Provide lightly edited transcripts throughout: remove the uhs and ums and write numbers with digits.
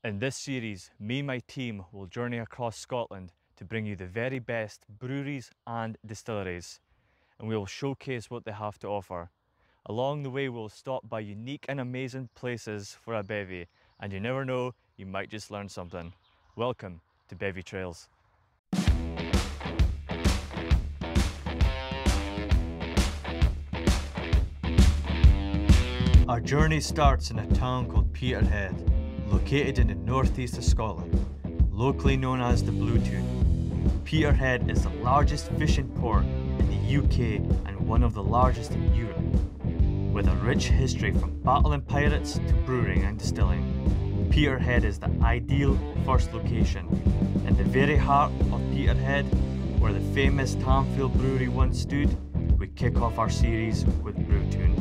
In this series, me and my team will journey across Scotland to bring you the very best breweries and distilleries, and we will showcase what they have to offer. Along the way, we'll stop by unique and amazing places for a bevy, and you never know, you might just learn something. Welcome to Bevy Trails. Our journey starts in a town called Peterhead, located in the northeast of Scotland, locally known as the Brew Toon. Peterhead is the largest fishing port in the UK and one of the largest in Europe. With a rich history from battling pirates to brewing and distilling, Peterhead is the ideal first location. In the very heart of Peterhead, where the famous Tamfield Brewery once stood, we kick off our series with Brew Toon.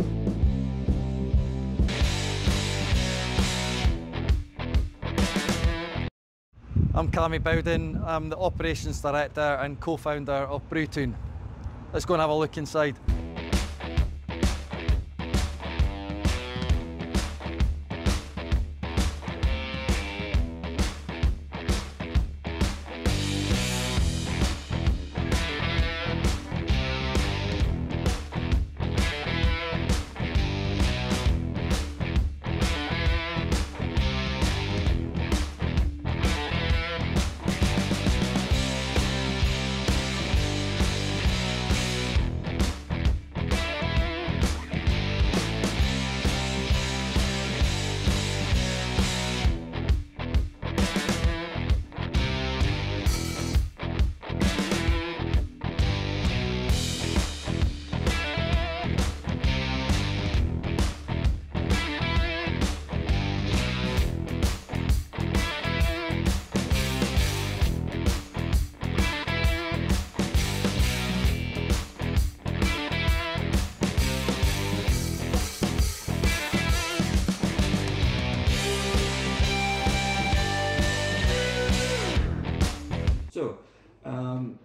I'm Cammy Bowden. I'm the Operations Director and co-founder of Brew Toon. Let's go and have a look inside.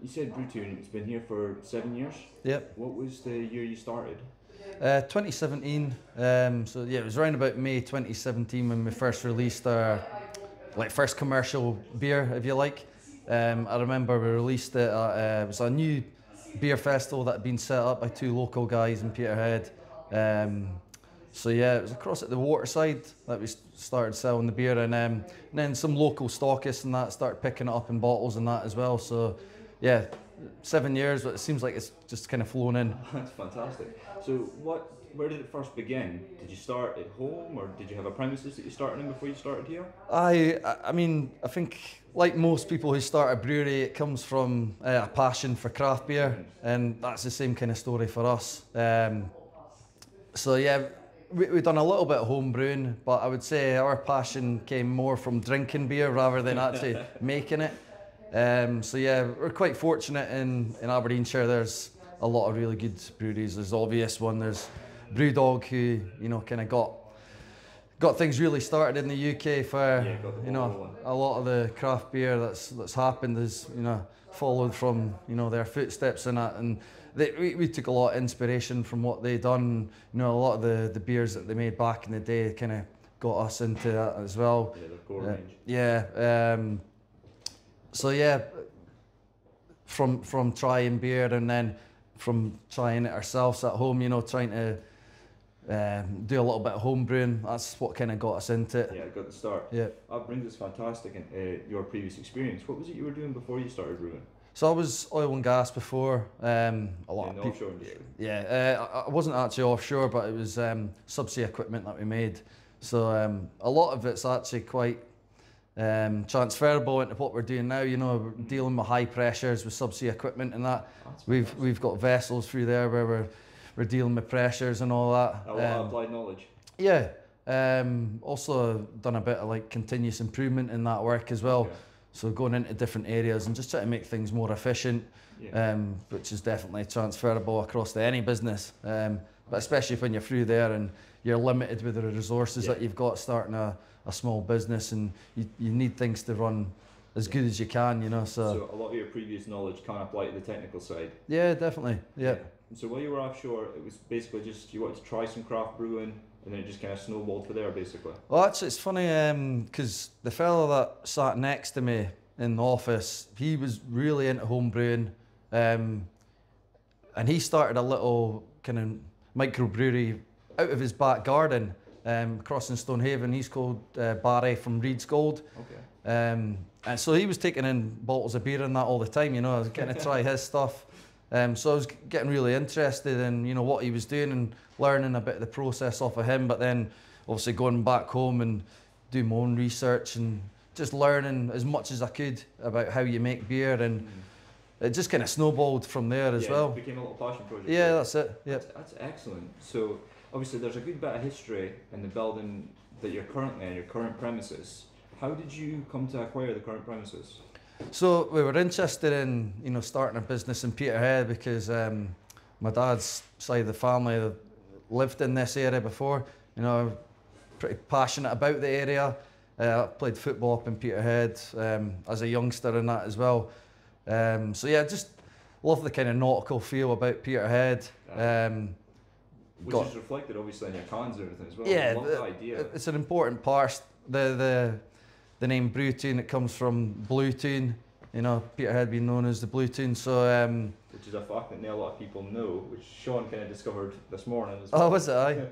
You said Brew Toon, it's been here for 7 years? Yep. What was the year you started? 2017. So yeah, it was around about May 2017 when we first released our first commercial beer, if you like. I remember we released it at, it was a new beer festival that had been set up by two local guys in Peterhead. So yeah, it was across at the waterside that we started selling the beer, and then some local stockists and that started picking it up in bottles and that as well. So yeah, 7 years, but it seems like it's just kind of flown in. That's fantastic. So where did it first begin? Did you start at home, or did you have a premises that you started in before you started here? I mean, I think like most people who start a brewery, it comes from a passion for craft beer, and that's the same kind of story for us. So yeah, we've done a little bit of home brewing, but I would say our passion came more from drinking beer rather than actually making it. So yeah, we're quite fortunate in Aberdeenshire. There's a lot of really good breweries. There's the obvious one. There's Brewdog, who kind of got things really started in the UK for a lot of the craft beer that's happened is followed from their footsteps in that, and we took a lot of inspiration from what they done. A lot of the beers that they made back in the day kind of got us into that as well. Yeah, their core range. Yeah. So yeah, from trying beer and then from trying it ourselves at home, trying to do a little bit of home brewing. That's what kind of got us into it. Yeah, got the start. Yeah. That brings us fantastic in your previous experience. What was it you were doing before you started brewing? So I was oil and gas before. A lot of people. Offshore industry. Yeah, I wasn't actually offshore, but it was subsea equipment that we made. So a lot of it's actually quite transferable into what we're doing now. We're dealing with high pressures with subsea equipment and that. We've got vessels through there where we're dealing with pressures and all that. A lot of applied knowledge. Yeah. Also done a bit of continuous improvement in that work as well. Okay. So going into different areas and just trying to make things more efficient, which is definitely transferable across to any business. But especially when you're through there and you're limited with the resources that you've got starting a small business, and you need things to run as good as you can, So a lot of your previous knowledge can apply to the technical side. Yeah, definitely. Yeah. So while you were offshore, it was basically just you wanted to try some craft brewing, and then it just kind of snowballed from there, basically. Well, actually, it's funny because the fellow that sat next to me in the office, he was really into home brewing, and he started a little kind of microbrewery out of his back garden across in Stonehaven. He's called Barry from Reed's Gold. Okay. And so he was taking in bottles of beer and that all the time, you know, I was getting to try his stuff. So I was getting really interested in, you know, what he was doing and learning a bit of the process off of him, but then obviously going back home and doing my own research and just learning as much as I could about how you make beer, and it just kind of snowballed from there as well. It became a little passion project. Yeah, that's it. Yep. That's excellent. So obviously there's a good bit of history in the building that you're currently in, your current premises. How did you come to acquire the current premises? So we were interested in, you know, starting a business in Peterhead because my dad's side of the family lived in this area before. You know, pretty passionate about the area. I played football up in Peterhead as a youngster and that as well. So yeah, just love the kind of nautical feel about Peterhead. Which is reflected obviously in your cans and everything as well. Yeah, I love the idea. It's an important part. The name Brew Toon, it comes from Blue Toon. You know, Peterhead being known as the Blue Toon. So which is a fact that not a lot of people know, which Sean kind of discovered this morning as well. Oh, was it? Aye.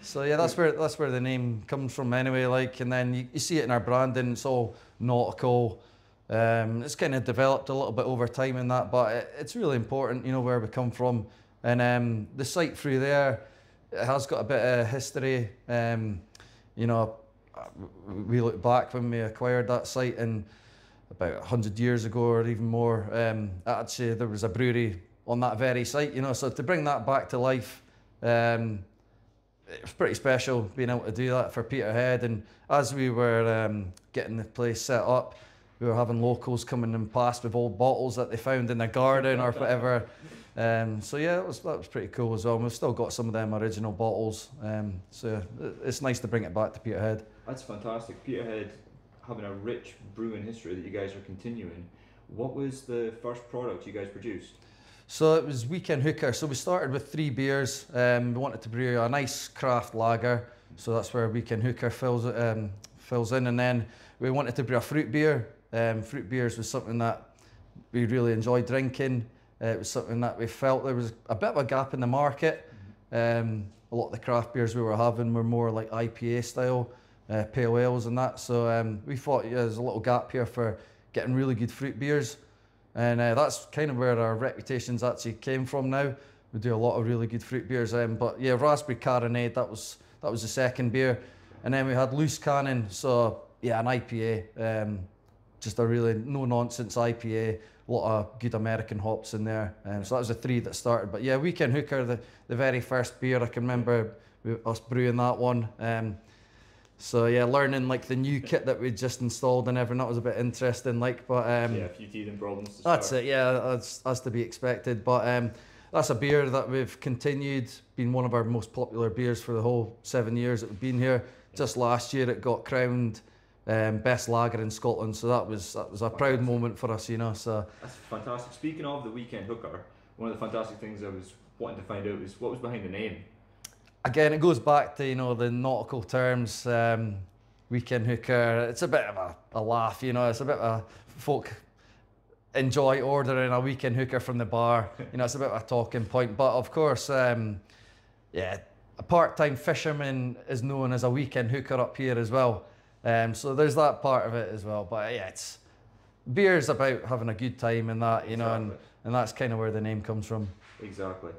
So yeah, that's where the name comes from anyway. Like, and then you see it in our branding. It's all nautical. It's kind of developed a little bit over time in that, but it's really important, you know, where we come from. And the site through there, it has got a bit of history. You know, we look back when we acquired that site, and about 100 years ago or even more, actually there was a brewery on that very site, you know, so to bring that back to life, it was pretty special being able to do that for Peterhead. And as we were getting the place set up, we were having locals coming and past with old bottles that they found in the garden or whatever. So yeah, that was pretty cool as well. And we've still got some of them original bottles. So it's nice to bring it back to Peterhead. That's fantastic. Peterhead having a rich brewing history that you guys are continuing. What was the first product you guys produced? So it was Weekend Hooker. So we started with 3 beers. We wanted to brew a nice craft lager. So that's where Weekend Hooker fills in. And then we wanted to brew a fruit beer. Fruit beers was something that we really enjoyed drinking. It was something that we felt there was a bit of a gap in the market. A lot of the craft beers we were having were more like IPA style, pale ales and that. So we thought there's a little gap here for getting really good fruit beers. And that's kind of where our reputations actually came from now. We do a lot of really good fruit beers. But yeah, Raspberry Carronade, that was the second beer. And then we had Loose Cannon, so yeah, an IPA. Just a really no-nonsense IPA. A lot of good American hops in there. So that was the 3 that started. But yeah, Weekend Hooker, the very first beer, I can remember us brewing that one. So yeah, learning like the new kit that we just installed and everything, that was a bit interesting. Like, but yeah, a few teething problems to start. That's it. Yeah, that's to be expected. But that's a beer that we've continued, been one of our most popular beers for the whole 7 years that we've been here. Just last year, it got crowned best lager in Scotland. So that was a proud moment for us, you know. So that's fantastic. Speaking of the Weekend Hooker, one of the fantastic things I was wanting to find out is what was behind the name. Again, it goes back to, you know, the nautical terms. Weekend Hooker, it's a bit of a laugh, you know. It's a bit of folk enjoy ordering a Weekend Hooker from the bar. You know, it's a bit of a talking point. But of course, yeah, a part-time fisherman is known as a Weekend Hooker up here as well. So there's that part of it as well. But yeah, beer's about having a good time and that, you know, and that's kind of where the name comes from. Exactly.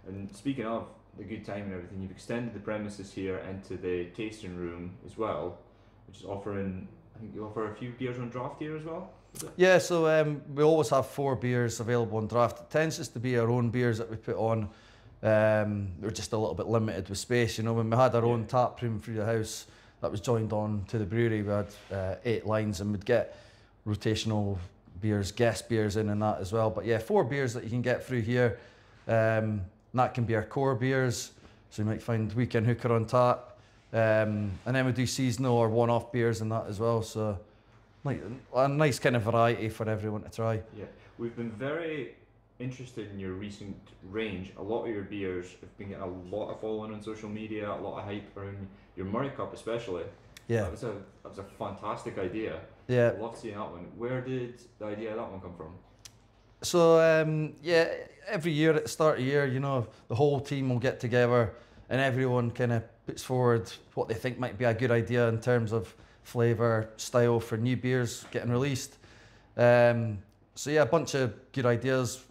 And speaking of the good time and everything, you've extended the premises here into the tasting room as well, which is offering, I think you offer a few beers on draft here as well? Yeah, so we always have 4 beers available on draft. It tends just to be our own beers that we put on. We're just a little bit limited with space, you know. When we had our own tap room through the house that was joined on to the brewery, we had 8 lines, and we'd get rotational beers, guest beers in and that as well. But yeah, 4 beers that you can get through here. And that can be our core beers, so you might find Weekend Hooker on tap, and then we do seasonal or one-off beers and that as well, so like a nice kind of variety for everyone to try. Yeah, we've been very interested in your recent range. A lot of your beers have been getting a lot of following on social media, a lot of hype around your Murray Cup especially. Yeah. That was a fantastic idea. Yeah. I loved seeing that one. Where did the idea of that one come from? So yeah, every year at the start of the year, you know, the whole team will get together and everyone kind of puts forward what they think might be a good idea in terms of flavour, style for new beers getting released. So yeah, a bunch of good ideas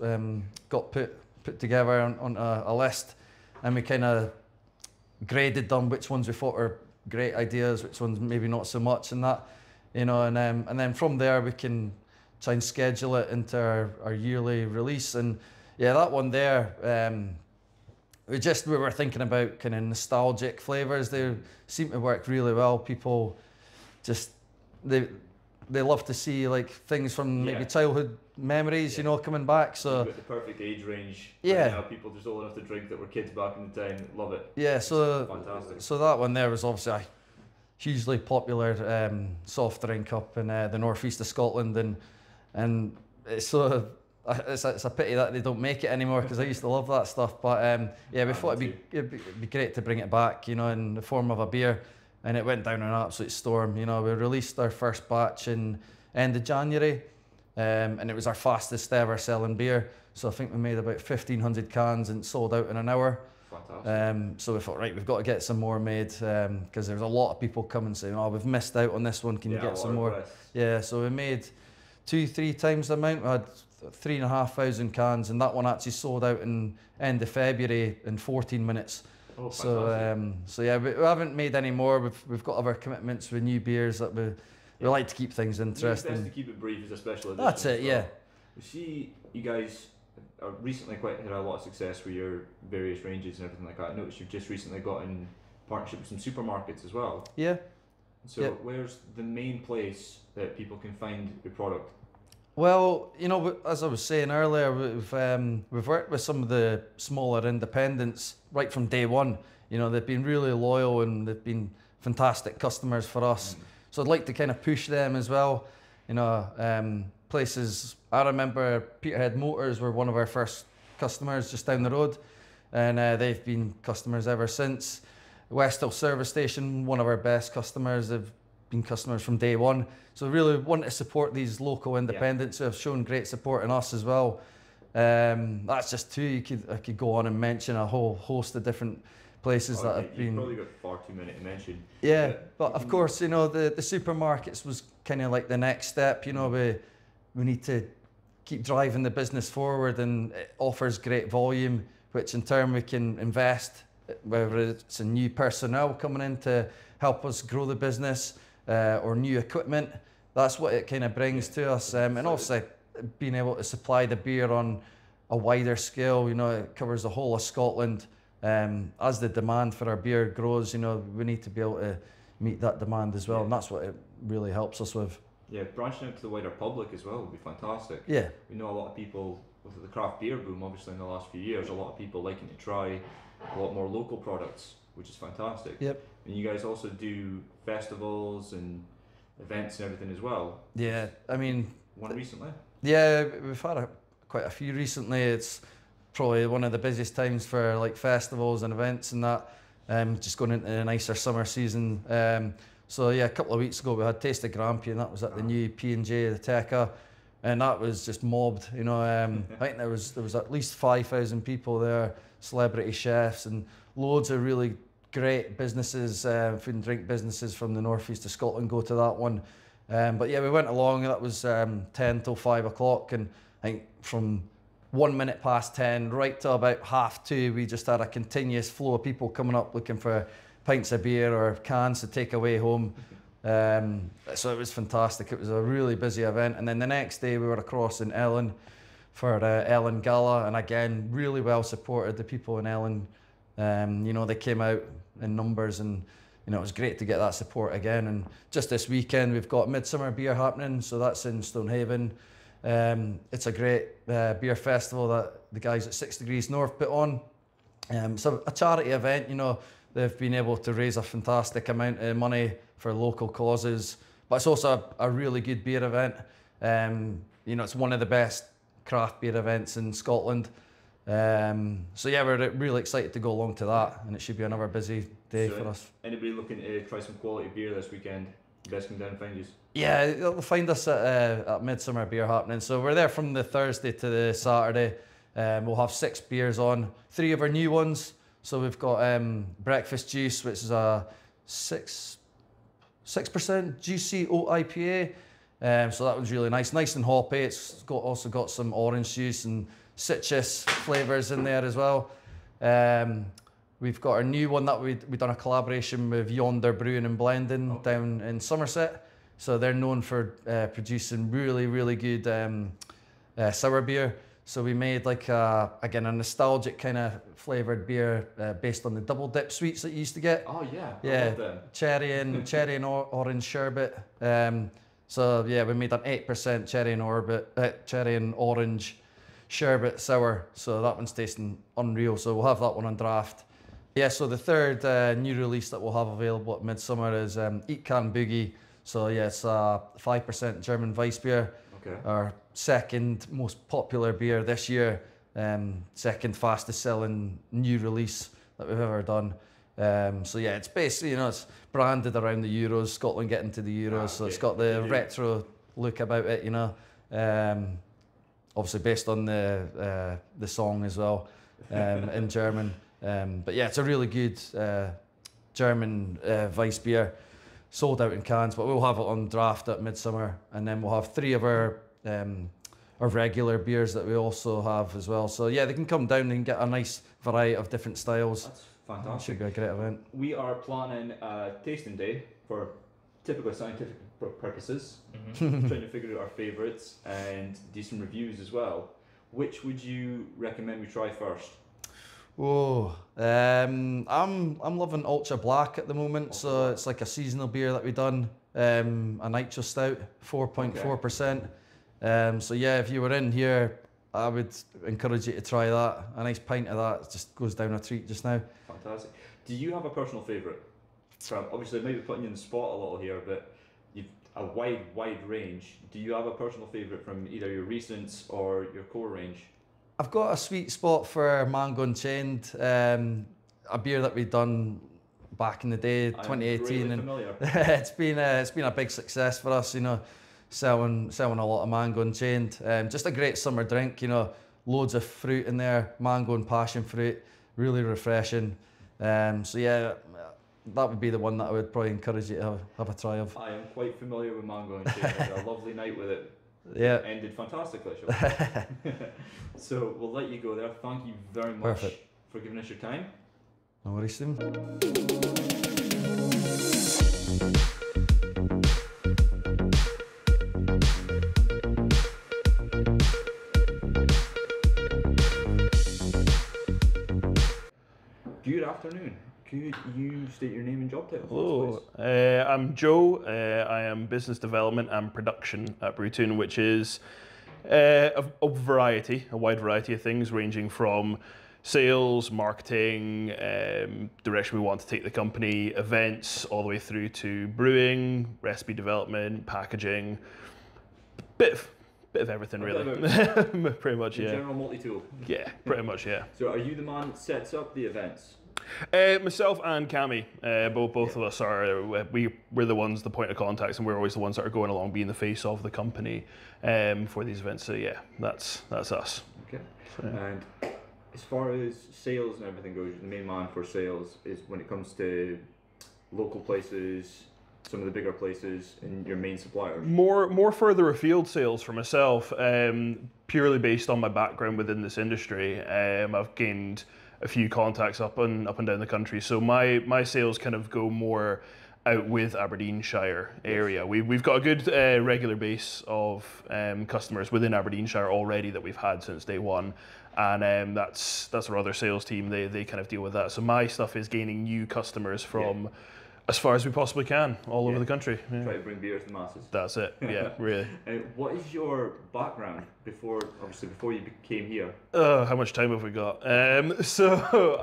got put together on a list, and we kind of graded them, which ones we thought were great ideas, which ones maybe not so much, and that, you know, and then from there we can try and schedule it into our yearly release. And yeah, that one there, we were thinking about kind of nostalgic flavours. They seem to work really well. People just they love to see like things from maybe childhood memories, you know, coming back. So you've got the perfect age range. Yeah. Right now, people just old enough to drink that were kids back in the time. Love it. Yeah. So fantastic. So that one there was obviously a hugely popular soft drink up in the northeast of Scotland, and it's it's a pity that they don't make it anymore, because I used to love that stuff. But yeah, we thought it'd be great to bring it back, you know, in the form of a beer. And it went down an absolute storm. You know, we released our first batch in end of January, and it was our fastest ever selling beer. So I think we made about 1,500 cans and sold out in an hour. Fantastic. So we thought, right, we've got to get some more made, because there's a lot of people coming saying, oh, we've missed out on this one, can you get some more? Requests. Yeah, so we made 2-3 times the amount. We had 3,500 cans, and that one actually sold out in end of February in 14 minutes. Oh, So yeah, we haven't made any more. We've got other commitments with new beers that we like to keep things interesting. It's best to keep it brief as a special edition. That's it, yeah. We see you guys are recently quite had a lot of success with your various ranges and everything like that. I noticed you've just recently got in partnership with some supermarkets as well. Yeah. So yeah. Where's the main place that people can find your product? Well, you know, as I was saying earlier, we've worked with some of the smaller independents right from day one. You know, they've been really loyal and they've been fantastic customers for us. So I'd like to kind of push them as well. You know, places, I remember Peterhead Motors were one of our first customers just down the road, and they've been customers ever since. Westhill Service Station, one of our best customers. They've been customers from day one. So really want to support these local independents who have shown great support in us as well. That's just two. I could go on and mention a whole host of different places that have been. You've probably got far too many to mention. Yeah, but of course, you know, the supermarkets was kind of like the next step. You know, we need to keep driving the business forward, and it offers great volume, which in turn we can invest, whether it's in new personnel coming in to help us grow the business, or new equipment. That's what it kind of brings to us, and also being able to supply the beer on a wider scale. You know, it covers the whole of Scotland. As the demand for our beer grows, you know, we need to be able to meet that demand as well, and that's what it really helps us with. Yeah, branching out to the wider public as well would be fantastic. Yeah. We know a lot of people, with the craft beer boom obviously in the last few years, a lot of people liking to try a lot more local products, which is fantastic. Yep. And you guys also do festivals and events and everything as well. Yeah, I mean... One recently? Yeah, we've had quite a few recently. It's probably one of the busiest times for like festivals and events and that, just going into the nicer summer season. So yeah, a couple of weeks ago we had Taste of Grampian, and that was at the new P&J, the Teca, and that was just mobbed. You know, I think there was at least 5,000 people there, celebrity chefs, and loads of really great businesses, food and drink businesses from the northeast of Scotland go to that one. But yeah, we went along, and that was 10 till 5 o'clock, and I think from 1 minute past 10 right to about 2:30, we just had a continuous flow of people coming up looking for pints of beer or cans to take away home. So it was fantastic. It was a really busy event. And then the next day we were across in Ellen for Ellen Gala, and again, really well supported. The people in Ellen, you know, they came out in numbers, and you know, it was great to get that support again. And just this weekend we've got Midsummer Beer happening, so that's in Stonehaven. It's a great beer festival that the guys at 6 Degrees North put on. So a charity event, you know, they've been able to raise a fantastic amount of money for local causes, but it's also a really good beer event. You know, it's one of the best craft beer events in Scotland. So yeah, we're really excited to go along to that, and it should be another busy day for us. Anybody looking to try some quality beer this weekend, best come down and find you? Yeah, they'll find us at Midsummer Beer Happening. So we're there from the Thursday to the Saturday. We'll have 6 beers on, 3 of our new ones. So we've got Breakfast Juice, which is a 6% juicy oat IPA. So that one's really nice and hoppy. It's also got some orange juice and citrus flavours in there as well. We've got our new one that we've done a collaboration with Yonder Brewing and Blending down in Somerset. So they're known for producing really good sour beer. So we made like again a nostalgic kind of flavoured beer based on the double dip sweets that you used to get. Oh yeah, I love them. cherry and orange sherbet. So yeah, we made an 8% cherry and orange sherbet sour. So that one's tasting unreal. So we'll have that one on draft. Yeah. So the third new release that we'll have available at Midsummer is Eat Can Boogie. So yeah, it's a 5% German Weiss beer. Okay. Our second most popular beer this year, second fastest selling new release that we've ever done. So yeah, it's basically, it's branded around the Euros, Scotland getting to the Euros, so it's got the retro look about it, obviously based on the song as well, in German. But yeah, it's a really good German Weiss beer, sold out in cans, but we'll have it on draft at Midsummer, and then we'll have 3 of our regular beers that we also have as well. So yeah, they can come down and get a nice variety of different styles. That's fantastic. Should be a great event. We are planning a tasting day for typical scientific purposes, trying to figure out our favourites and do some reviews as well. Which would you recommend we try first? Oh, I'm loving Ultra Black at the moment. So it's like a seasonal beer that we done, a nitro stout, 4.4%. So yeah, if you were in here, I would encourage you to try that. A nice pint of that just goes down a treat just now. Fantastic. Do you have a personal favourite? Obviously, maybe putting you in the spot a little here, but you've a wide range. Do you have a personal favourite from either your recents or your core range? I've got a sweet spot for Mango Unchained, a beer that we've done back in the day, 2018, and it's been a big success for us. Selling a lot of Mango Unchained. Just a great summer drink. Loads of fruit in there, mango and passion fruit, really refreshing. So yeah, that would be the one that I would probably encourage you to have a try of. I am quite familiar with Mango Unchained. I had a lovely night with it. Yeah. It ended fantastically. So we'll let you go there. Thank you very much for giving us your time. No worries, Stephen. Good afternoon. Could you state your name and job title? Hello, I'm Joe. I am business development and production at Brew Toon, which is a wide variety of things, ranging from sales, marketing, direction we want to take the company, events, all the way through to brewing, recipe development, packaging, bit of everything really. Pretty much, yeah. General multi-tool. Yeah, pretty much, yeah. So are you the man that sets up the events? Myself and Cami, both of us are. We're the ones, the point of contacts, and we're always the ones that are going along, being the face of the company for these events. So yeah, that's us. Okay. So, yeah. And as far as sales and everything goes, the main man for sales is when it comes to local places, some of the bigger places, and your main suppliers. More further afield sales for myself, purely based on my background within this industry. I've gained a few contacts up and down the country, so my sales kind of go more out with Aberdeenshire area. We've got a good regular base of customers within Aberdeenshire already that we've had since day one, and that's our other sales team. They kind of deal with that. So my stuff is gaining new customers from as far as we possibly can, all over the country. Yeah. Try to bring beer to the masses. That's it. Yeah, really. What is your background before you came here? How much time have we got? So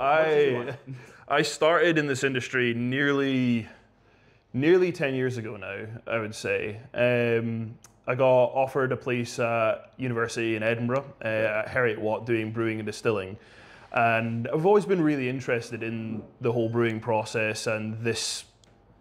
I started in this industry nearly 10 years ago now, I would say. I got offered a place at university in Edinburgh, at Heriot Watt, doing brewing and distilling. And I've always been really interested in the whole brewing process and this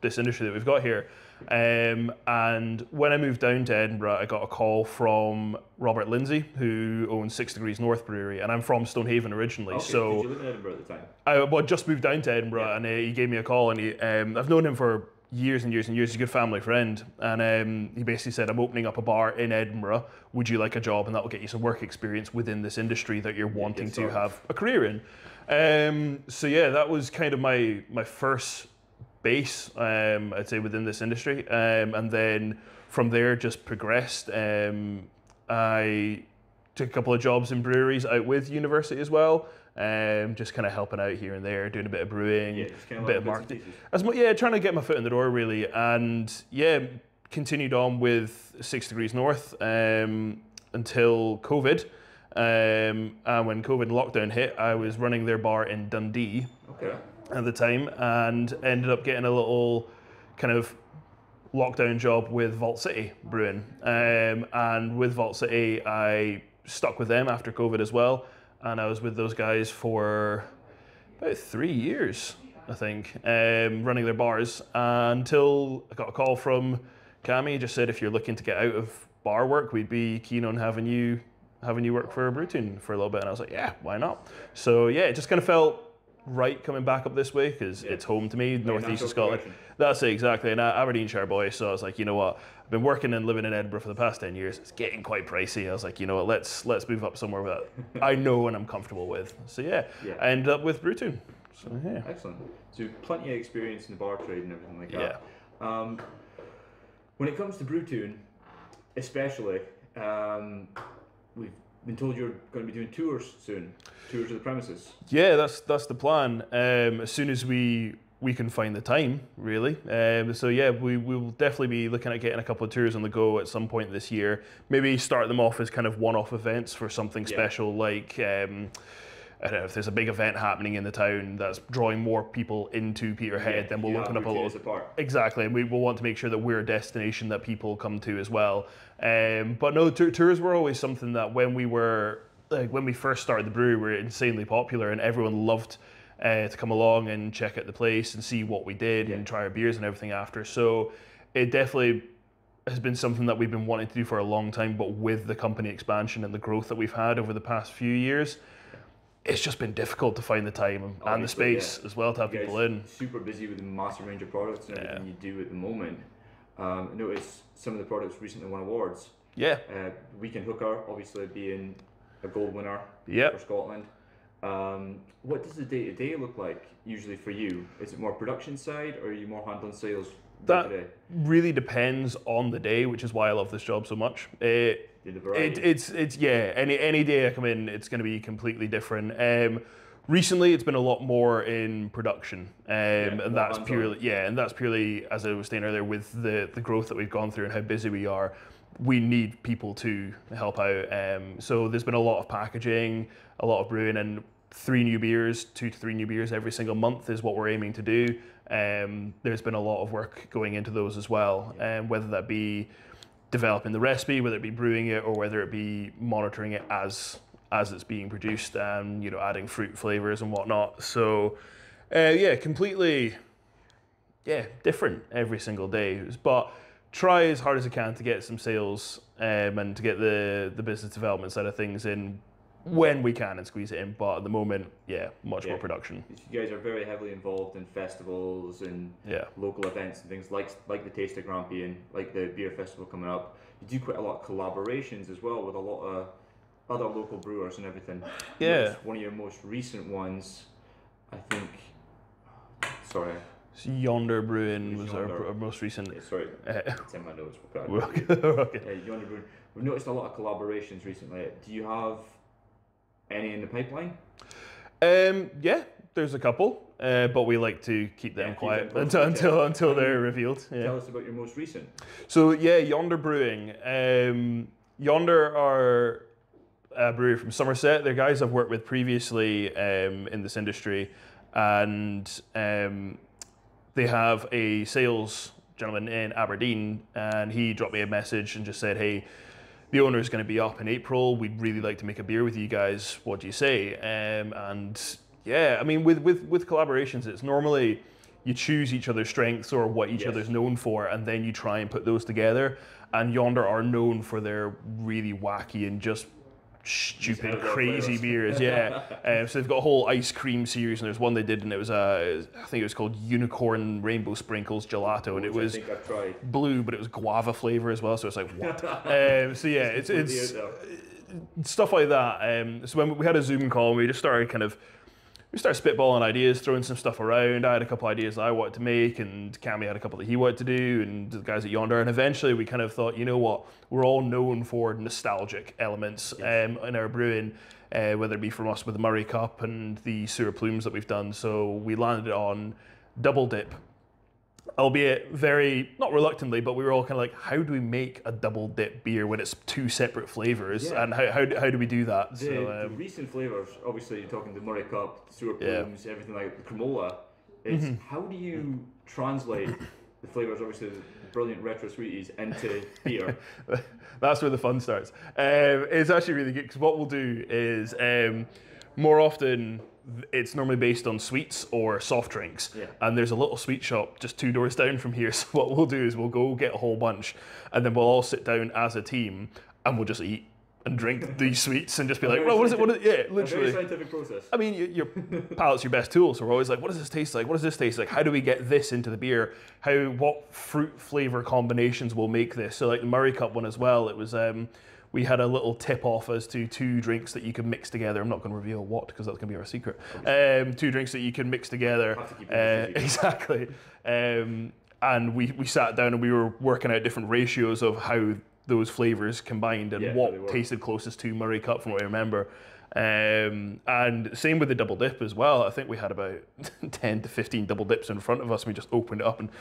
industry that we've got here. And when I moved down to Edinburgh, I got a call from Robert Lindsay, who owns 6 Degrees North Brewery, and I'm from Stonehaven originally. Okay, so did you live in Edinburgh at the time? I just moved down to Edinburgh, and he gave me a call, and I've known him for years and years and years. He's a good family friend, and he basically said, I'm opening up a bar in Edinburgh. Would you like a job? And that will get you some work experience within this industry that you're wanting to have a career in. So yeah, that was kind of my first base, I'd say, within this industry. And then from there, just progressed. I took a couple of jobs in breweries out with university as well. Just kind of helping out here and there, doing a bit of brewing, a bit of marketing. Trying to get my foot in the door really, and continued on with 6 Degrees North until COVID. And when COVID lockdown hit, I was running their bar in Dundee at the time, and ended up getting a little kind of lockdown job with Vault City Brewing. And with Vault City, I stuck with them after COVID as well. And I was with those guys for about 3 years, I think, running their bars, until I got a call from Cammy. Just said, if you're looking to get out of bar work, we'd be keen on having you work for Brew Toon for a little bit. And I was like, yeah, why not? So yeah, it just kind of felt right coming back up this way, because it's home to me, northeast of Scotland. That's it, exactly. And Aberdeenshire boy, so I was like, you know what? I've been working and living in Edinburgh for the past 10 years. It's getting quite pricey. I was like, you know what? Let's move up somewhere that I know and I'm comfortable with. So yeah, I ended up with Brew Toon. So yeah. Excellent. So plenty of experience in the bar trade and everything like that. Yeah. When it comes to Brew Toon, especially, we've been told you're going to be doing tours soon. Tours of the premises. Yeah, that's the plan. As soon as we can find the time, really. So yeah, we will definitely be looking at getting a couple of tours on the go at some point this year. Maybe start them off as kind of one-off events for something special, like I don't know, if there's a big event happening in the town that's drawing more people into Peterhead, then we'll open up a little. Exactly, and we will want to make sure that we're a destination that people come to as well. But no, tours were always something that when we first started the brewery, were insanely popular, and everyone loved to come along and check out the place and see what we did and try our beers and everything after. So it definitely has been something that we've been wanting to do for a long time, but with the company expansion and the growth that we've had over the past few years, it's just been difficult to find the time and the space as well to have people in. Super busy with the massive range of products and everything you do at the moment. I noticed some of the products recently won awards. Yeah. Weekend Hooker, obviously being a gold winner for Scotland. What does the day-to-day look like usually for you? Is it more production side, or are you more handling sales day-to-day? Really depends on the day, which is why I love this job so much. It's any day I come in, it's going to be completely different. Recently, it's been a lot more in production, and that's purely, as I was saying earlier, with the growth that we've gone through and how busy we are. We need people to help out. So there's been a lot of packaging, a lot of brewing, and 2 to 3 new beers every single month is what we're aiming to do. There's been a lot of work going into those as well, whether that be developing the recipe, whether it be brewing it, or whether it be monitoring it as it's being produced, and adding fruit flavors and whatnot. So completely different every single day, but try as hard as I can to get some sales and to get the business development side of things in when we can and squeeze it in. But at the moment, much more production. You guys are very heavily involved in festivals and local events and things like the Taste of Grampian, like the beer festival coming up. You do quite a lot of collaborations as well with a lot of other local brewers and everything. Yeah. One of your most recent ones, I think. Sorry. So Yonder Brewing was our most recent. Sorry, it's in my notes. Okay. Yonder Brewing. We've noticed a lot of collaborations recently. Do you have any in the pipeline? There's a couple, but we like to keep them quiet until they're revealed. Yeah. Tell us about your most recent. So Yonder Brewing. Yonder are a brewery from Somerset. They're guys I've worked with previously in this industry, and they have a sales gentleman in Aberdeen, and he dropped me a message and just said, hey, the owner is going to be up in April. We'd really like to make a beer with you guys. What do you say? And yeah, I mean, with collaborations, it's normally you choose each other's strengths or what each other's known for, and then you try and put those together. And Yonder are known for their really wacky and just stupid, crazy beers. Yeah. So they've got a whole ice cream series, and there's one they did, and it was I think it was called Unicorn Rainbow Sprinkles Gelato, and it was blue, but it was guava flavor as well. So it's like, what? So yeah, it's stuff like that. So when we had a Zoom call, we just started spitballing ideas, throwing some stuff around. I had a couple ideas that I wanted to make, and Cammy had a couple that he wanted to do, and the guys at Yonder. And eventually we kind of thought, you know what, we're all known for nostalgic elements in our brewing, whether it be from us with the Murray Cup and the Sewer Plumes that we've done. So we landed on Double Dip, albeit very, not reluctantly, but we were all kind of like, how do we make a double dip beer when it's two separate flavors, and how do we do that? The recent flavors, obviously you're talking the Murray Cup, the Sewer Plumes, everything like the Cremola. It's how do you translate the flavors, obviously the brilliant retro sweeties, into beer? That's where the fun starts. It's actually really good, because what we'll do is more often it's normally based on sweets or soft drinks, and there's a little sweet shop just 2 doors down from here. So what we'll do is we'll go get a whole bunch, and then we'll all sit down as a team, and we'll just eat and drink these sweets and just be like, well, what is it? Yeah, literally. A very scientific process. I mean, your palate's your best tool, so we're always like, what does this taste like? What does this taste like? How do we get this into the beer? What fruit flavor combinations will make this? So like the Murray Cup one as well, it was we had a little tip off as to 2 drinks that you could mix together. I'm not going to reveal what, because that's going to be our secret. 2 drinks that you can mix together. Have to keep it exactly. And we sat down and we were working out different ratios of how those flavors combined and what tasted closest to Murray Cup from what I remember. And same with the double dip as well. I think we had about 10 to 15 double dips in front of us, and we just opened it up and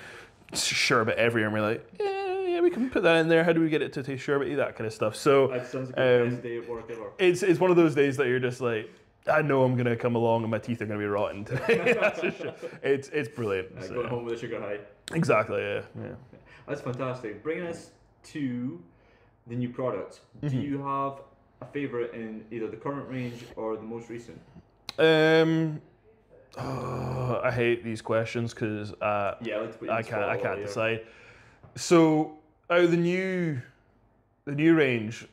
sherbet everywhere, and we're like, yeah, we can put that in there. How do we get it to taste sherbety? That kind of stuff. So that sounds like the best day at work ever. It's one of those days that you're just like, I know I'm gonna come along and my teeth are gonna be rotten today. That's for sure. It's brilliant. Going home with a sugar high. Exactly. Yeah. That's fantastic. Bringing us to the new products. Do you have a favourite in either the current range or the most recent? I hate these questions because I like to put you I can't decide. So out of the new range,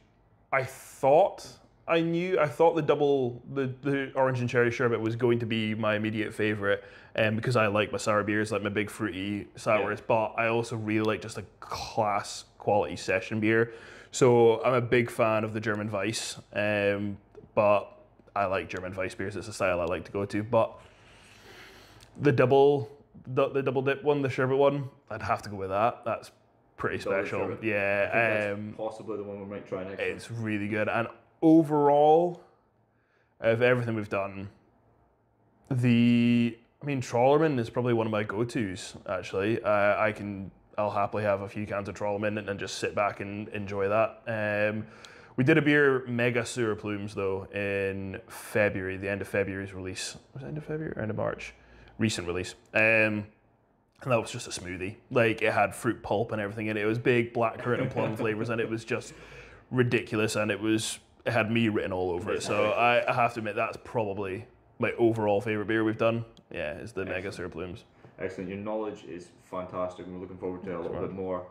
I thought the orange and cherry sherbet was going to be my immediate favourite, because I like my sour beers, like my big fruity sours, but I also really like just a class quality session beer. So I'm a big fan of the German Weiss, but I like German Weiss beers. It's a style I like to go to. But the double dip one, the sherbet one, I'd have to go with that. That's pretty special. Sherbet. Yeah, that's possibly the one we might try next. It's really good. And overall, of everything we've done, Trollerman is probably one of my go-tos. Actually, I'll happily have a few cans of Trollerman and just sit back and enjoy that. We did a beer, Mega Sewer Plumes, though, in February, the end of February's release. Was it end of February or end of March? Recent release. And that was just a smoothie. Like, it had fruit pulp and everything in it. It was big blackcurrant and plum flavors, and it was just ridiculous, and it had me written all over it. So I have to admit, that's probably my overall favorite beer we've done. Yeah, is the Mega Sewer Plumes. Excellent. Your knowledge is fantastic, and we're looking forward to a little bit more.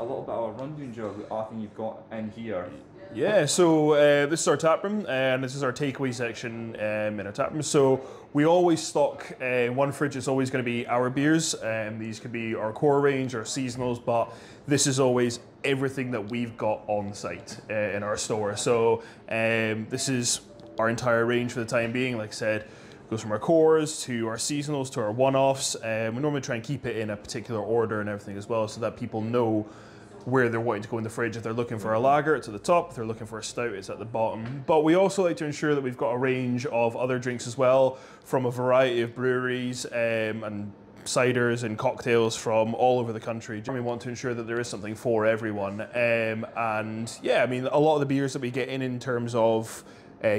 little bit of a rundown, Joe, about everything you've got in here. Yeah, so this is our tap room, and this is our takeaway section in our tap room. So we always stock one fridge. It's always going to be our beers. These could be our core range, our seasonals, but this is always everything that we've got on site in our store. So this is our entire range for the time being. Like I said, it goes from our cores to our seasonals to our one-offs. We normally try and keep it in a particular order and everything as well, so that people know where they're wanting to go in the fridge. If they're looking for a lager, it's at the top. If they're looking for a stout, it's at the bottom. But we also like to ensure that we've got a range of other drinks as well, from a variety of breweries and ciders and cocktails from all over the country. We want to ensure that there is something for everyone. And yeah, I mean, a lot of the beers that we get in terms of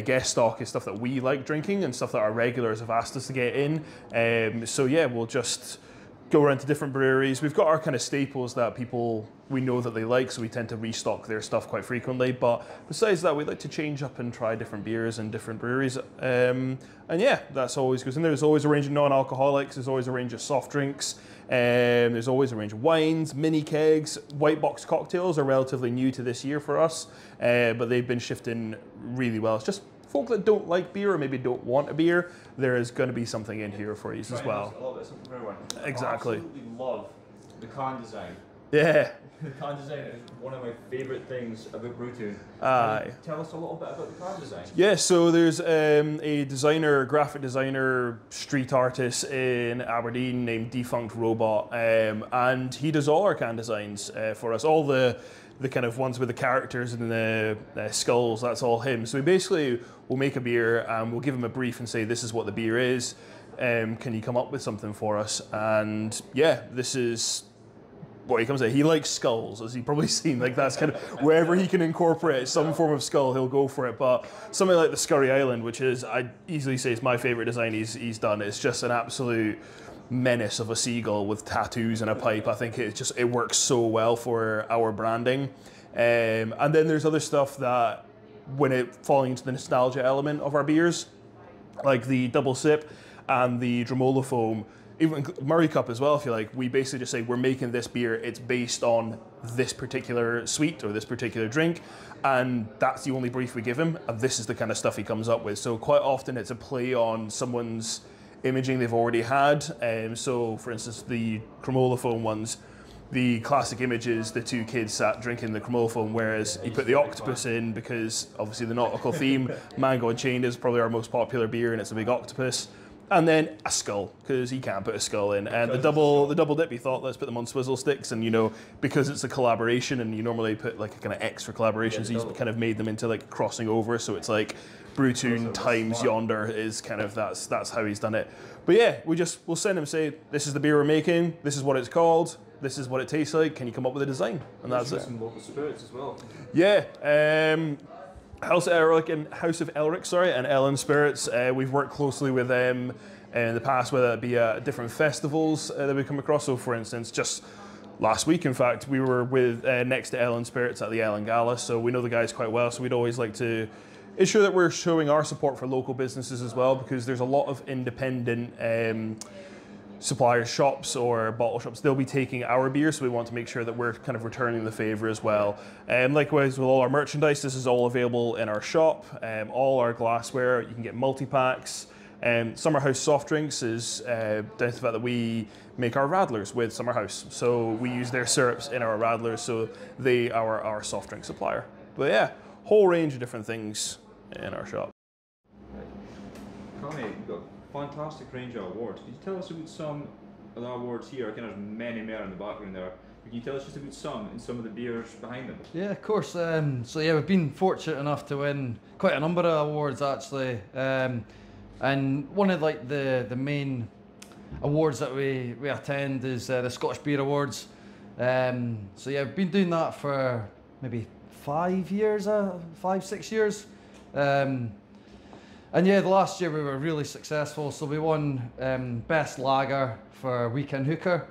guest stock is stuff that we like drinking and stuff that our regulars have asked us to get in. So yeah, we'll just go around to different breweries. We've got our kind of staples that we know that they like, so we tend to restock their stuff quite frequently. But besides that, we like to change up and try different beers and different breweries. And yeah, that's always goes in there. There's always a range of non-alcoholics. There's always a range of soft drinks. There's always a range of wines, mini kegs. White box cocktails are relatively new to this year for us, but they've been shifting really well. It's just folk that don't like beer or maybe don't want a beer, there is going to be something in here for you as well. A little bit of something for everyone. Exactly. I absolutely love the can design. Yeah. The can design is one of my favourite things about Brew Toon. Aye. Tell us a little bit about the can design. Yeah, so there's a designer, graphic designer, street artist in Aberdeen named Defunct Robot, and he does all our can designs for us. All the kind of ones with the characters and the skulls, that's all him. So we basically will make a beer and we'll give him a brief and say, this is what the beer is. Can you come up with something for us? And yeah, this is what he comes at. He likes skulls, as you've probably seen. Like, that's kind of wherever he can incorporate some form of skull, he'll go for it. But something like the Scurry Island, which is, I'd easily say, is my favorite design he's done. It's just an absolute menace of a seagull with tattoos and a pipe. I think it works so well for our branding. And then there's other stuff that, when it falling into the nostalgia element of our beers, like the double sip and the Dremola foam, even Murray Cup as well, if you like, we basically just say, we're making this beer, it's based on this particular sweet or this particular drink, and that's the only brief we give him, and this is the kind of stuff he comes up with. So quite often it's a play on someone's imaging they've already had. So for instance, the Cremola foam ones, the classic image is the two kids sat drinking the Cremola foam, whereas you put the octopus in because obviously the nautical theme. Mango and Chained is probably our most popular beer, and it's a big octopus. And then a skull, because he can't put a skull in. And the double dip, he thought, let's put them on swizzle sticks. And, you know, because it's a collaboration, and you normally put like a kind of X for collaborations, he's kind of made them into like crossing over. So it's like Brew Toon times Yonder is kind of, that's how he's done it. But yeah, we'll send him, say, this is the beer we're making, this is what it's called, this is what it tastes like, can you come up with a design? And that's it. Some local spirits as well. Yeah. House of Elric, and Ellen Spirits. We've worked closely with them in the past, whether it be different festivals that we come across. So, for instance, just last week, in fact, we were with next to Ellen Spirits at the Ellen Gala, so we know the guys quite well. So we'd always like to ensure that we're showing our support for local businesses as well, because there's a lot of independent suppliers, shops or bottle shops. They'll be taking our beer, so we want to make sure that we're kind of returning the favour as well. Likewise with all our merchandise, this is all available in our shop. All our glassware, you can get multi-packs. Summer House soft drinks is down to the fact that we make our radlers with Summer House, so we use their syrups in our radlers, so they are our soft drink supplier. But yeah, whole range of different things in our shop. Connie, you've got a fantastic range of awards. Can you tell us about some of the awards here? I think there's many more in the background there. Can you tell us just about some and some of the beers behind them? Yeah, of course. So yeah, we've been fortunate enough to win quite a number of awards actually. And one of like the main awards that we attend is the Scottish Beer Awards. So yeah, we've been doing that for maybe 5 years, 5-6 years. And yeah, the last year we were really successful. So we won Best Lager for Weekend Hooker.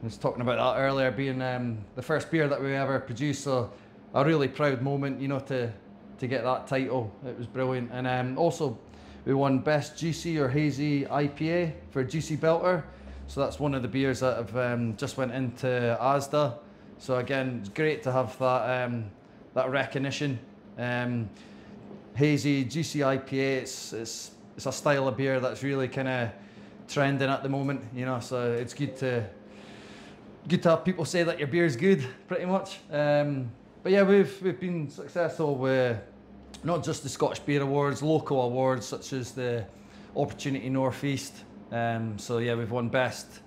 I was talking about that earlier, being the first beer that we ever produced. So a really proud moment, you know, to get that title. It was brilliant. And also we won Best Juicy or Hazy IPA for Juicy Belter. So that's one of the beers that have just went into Asda. So again, it's great to have that that recognition. Hazy, juicy IPA, it's a style of beer that's really kind of trending at the moment, you know, so it's good to have people say that your beer's good, pretty much. But yeah, we've been successful with not just the Scottish Beer Awards, local awards such as the Opportunity North East. So yeah, we've won best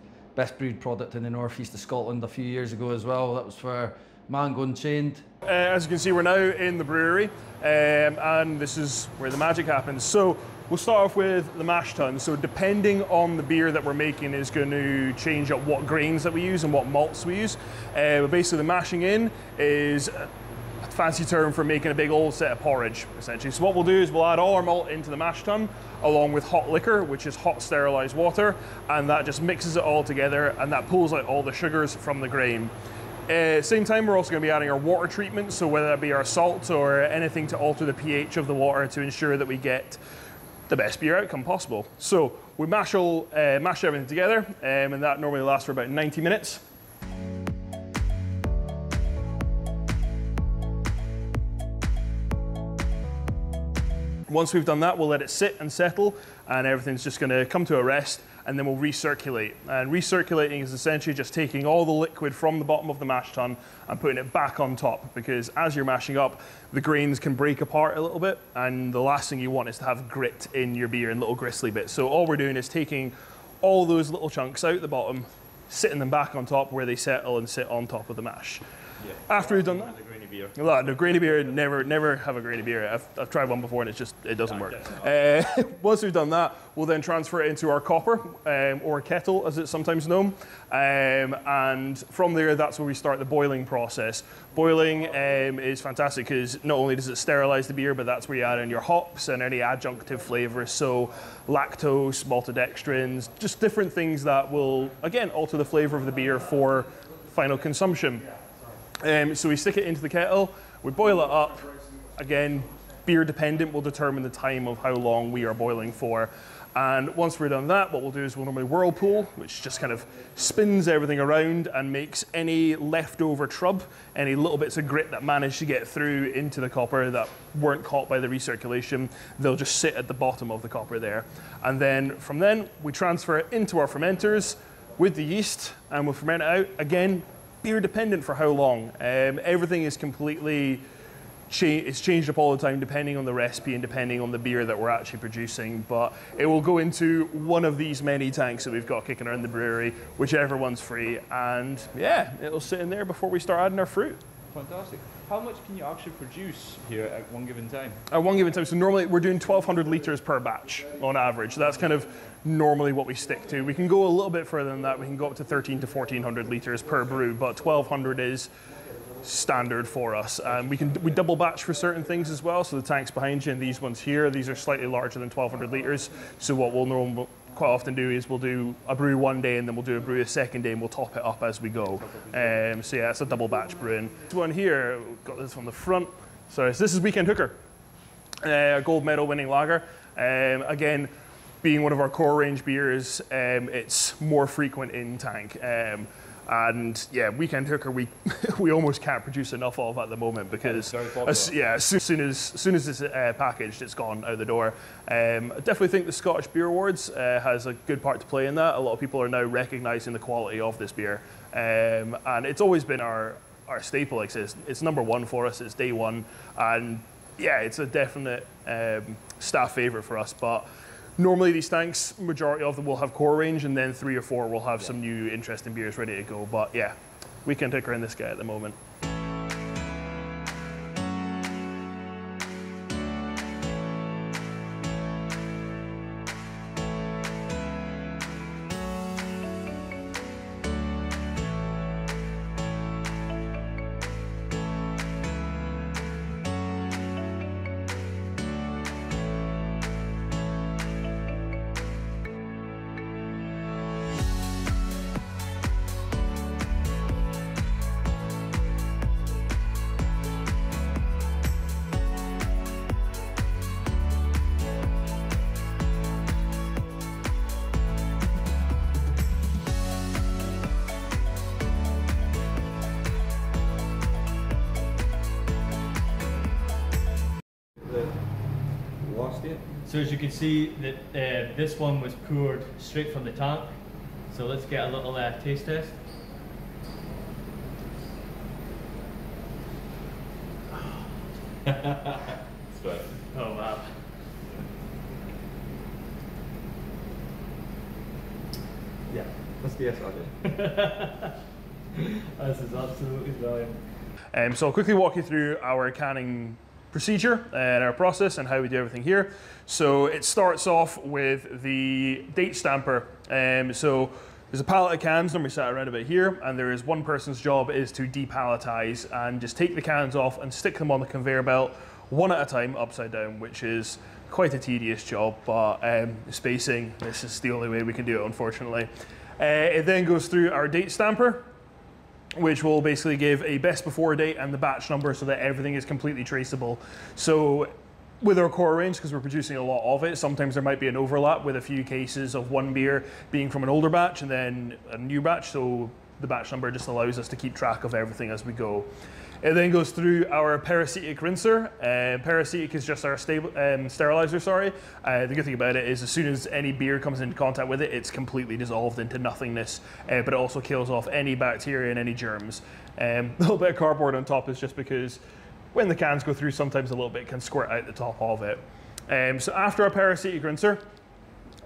brewed product in the North East of Scotland a few years ago as well. That was for Mango Unchained. As you can see, we're now in the brewery, and this is where the magic happens. So we'll start off with the mash tun. So depending on the beer that we're making is going to change up what grains that we use and what malts we use. But basically the mashing in is a fancy term for making a big old set of porridge, essentially. So what we'll do is we'll add all our malt into the mash tun along with hot liquor, which is hot sterilized water, and that just mixes it all together and that pulls out all the sugars from the grain. Same time, we're also going to be adding our water treatment, so whether that be our salt or anything to alter the pH of the water to ensure that we get the best beer outcome possible. So we mash everything together, and that normally lasts for about 90 minutes. Once we've done that, we'll let it sit and settle, and everything's just going to come to a rest, and then we'll recirculate. And recirculating is essentially just taking all the liquid from the bottom of the mash tun and putting it back on top, because as you're mashing up, the grains can break apart a little bit, and the last thing you want is to have grit in your beer and little gristly bits. So all we're doing is taking all those little chunks out the bottom, sitting them back on top where they settle and sit on top of the mash. Yeah. After we've done that, beer. No, grainy beer, never have a grainy beer. I've tried one before and it doesn't work. Once we've done that, we'll then transfer it into our copper, or kettle as it's sometimes known. And from there, that's where we start the boiling process. Boiling is fantastic because not only does it sterilize the beer, but that's where you add in your hops and any adjunctive flavors. So lactose, maltodextrins, just different things that will, again, alter the flavor of the beer for final consumption. So we stick it into the kettle, we boil it up. Again, beer dependent will determine the time of how long we are boiling for. And once we're done that, what we'll do is we'll normally whirlpool, which just kind of spins everything around and makes any leftover trub, any little bits of grit that managed to get through into the copper that weren't caught by the recirculation, they'll just sit at the bottom of the copper there. And then from then, we transfer it into our fermenters with the yeast, and we'll ferment it out. Again, beer dependent for how long. Everything is completely it's changed up all the time depending on the recipe and depending on the beer that we're actually producing, but it will go into one of these many tanks that we've got kicking around the brewery, whichever one's free, and yeah, it'll sit in there before we start adding our fruit. Fantastic. How much can you actually produce here at one given time? At one given time, so normally we're doing 1,200 litres per batch on average. So that's kind of normally what we stick to. We can go a little bit further than that. We can go up to 1,300 to 1,400 litres per brew, but 1,200 is standard for us. We double batch for certain things as well. So the tanks behind you and these ones here, these are slightly larger than 1,200 litres. So what we'll quite often do is we'll do a brew one day and then we'll do a brew a second day and we'll top it up as we go. So yeah, it's a double batch brewing. This one here, we've got this on the front. So this is Weekend Hooker, a gold medal winning lager. Again, being one of our core range beers, it's more frequent in tank. And yeah, Weekend Hooker we almost can't produce enough of at the moment because as soon as it's packaged, it's gone out the door. I definitely think the Scottish Beer Awards has a good part to play in that. A lot of people are now recognising the quality of this beer, and it's always been our staple. Like it's number one for us. It's day one, and yeah, it's a definite staff favourite for us. But normally these tanks, majority of them will have core range, and then 3 or 4 will have some new interesting beers ready to go. But yeah, Weekend Hooker in this guy at the moment. So as you can see, that this one was poured straight from the tank. So let's get a little taste test. It's good. Oh wow. Yeah, that's the yes, This is absolutely brilliant. So I'll quickly walk you through our canning procedure and our process and how we do everything here. So it starts off with the date stamper. So there's a pallet of cans normally sat around about here, and there is one person's job is to depalletize and just take the cans off and stick them on the conveyor belt one at a time upside down, which is quite a tedious job, but spacing, this is the only way we can do it, unfortunately. It then goes through our date stamper, which will basically give a best before date and the batch number so that everything is completely traceable. So with our core range, because we're producing a lot of it, sometimes there might be an overlap with a few cases of one beer being from an older batch and then a new batch, so the batch number just allows us to keep track of everything as we go. It then goes through our paracetic rinser. Paracetic is just our sterilizer, sorry. The good thing about it is as soon as any beer comes into contact with it, it's completely dissolved into nothingness, but it also kills off any bacteria and any germs. A little bit of cardboard on top is just because when the cans go through, sometimes a little bit can squirt out the top of it. So after our paracetic rinser,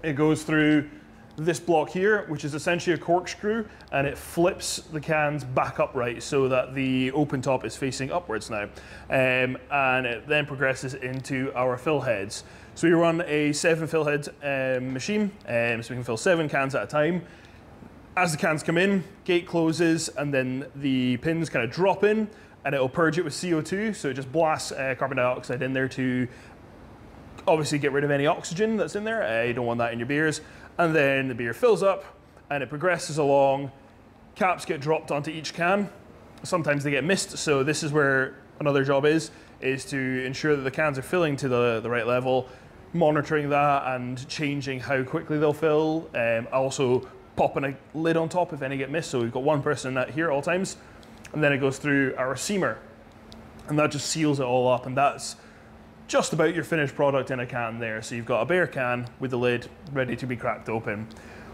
it goes through this block here, which is essentially a corkscrew, and it flips the cans back upright so that the open top is facing upwards now. And it then progresses into our fill heads. So we run a 7 fill head machine, so we can fill 7 cans at a time. As the cans come in, gate closes, and then the pins kind of drop in, and it'll purge it with CO2, so it just blasts carbon dioxide in there to obviously get rid of any oxygen that's in there. You don't want that in your beers. And then the beer fills up and it progresses along. Caps get dropped onto each can. Sometimes they get missed, so this is where another job is to ensure that the cans are filling to the right level, monitoring that and changing how quickly they'll fill. Also popping a lid on top if any get missed, so we've got one person here at all times. And then it goes through our seamer, and that just seals it all up, and that's just about your finished product in a can there. So you've got a bare can with the lid ready to be cracked open.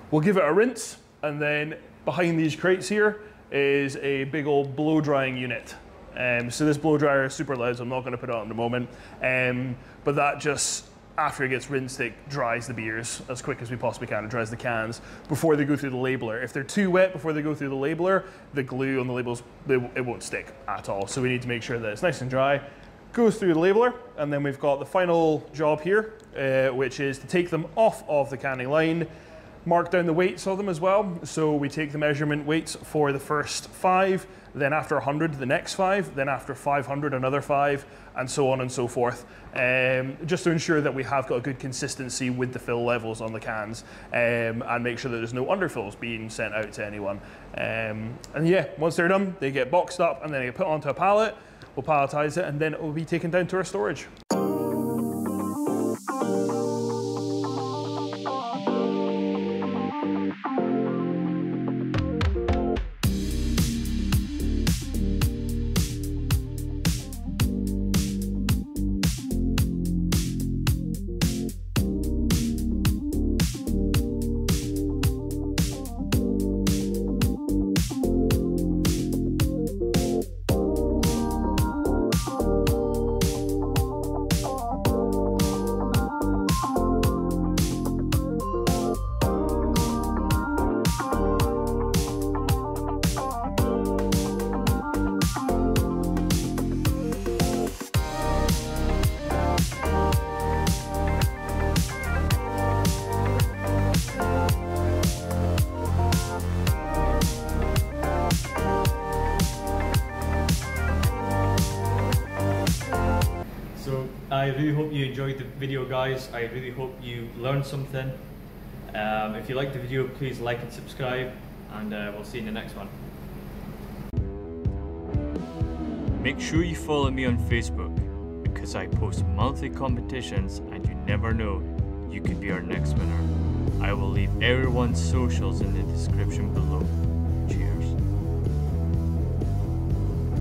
We'll give it a rinse, and then behind these crates here is a big old blow drying unit. So this blow dryer is super loud, so I'm not going to put it on in a moment. But that just, after it gets rinsed, it dries the beers as quick as we possibly can. It dries the cans before they go through the labeler. If they're too wet before they go through the labeler, the glue on the labels, it won't stick at all. So we need to make sure that it's nice and dry. Goes through the labeler, and then we've got the final job here, which is to take them off of the canning line, mark down the weights of them as well. So we take the measurement weights for the first 5, then after 100 the next 5, then after 500 another 5, and so on and so forth, just to ensure that we have got a good consistency with the fill levels on the cans, and make sure that there's no underfills being sent out to anyone. And yeah, once they're done, they get boxed up and then they get put onto a pallet. We'll palletize it, and then it will be taken down to our storage. I really hope you enjoyed the video, guys. I really hope you learned something. If you liked the video, please like and subscribe, and we'll see you in the next one. Make sure you follow me on Facebook, because I post monthly competitions and you never know, you could be our next winner. I will leave everyone's socials in the description below.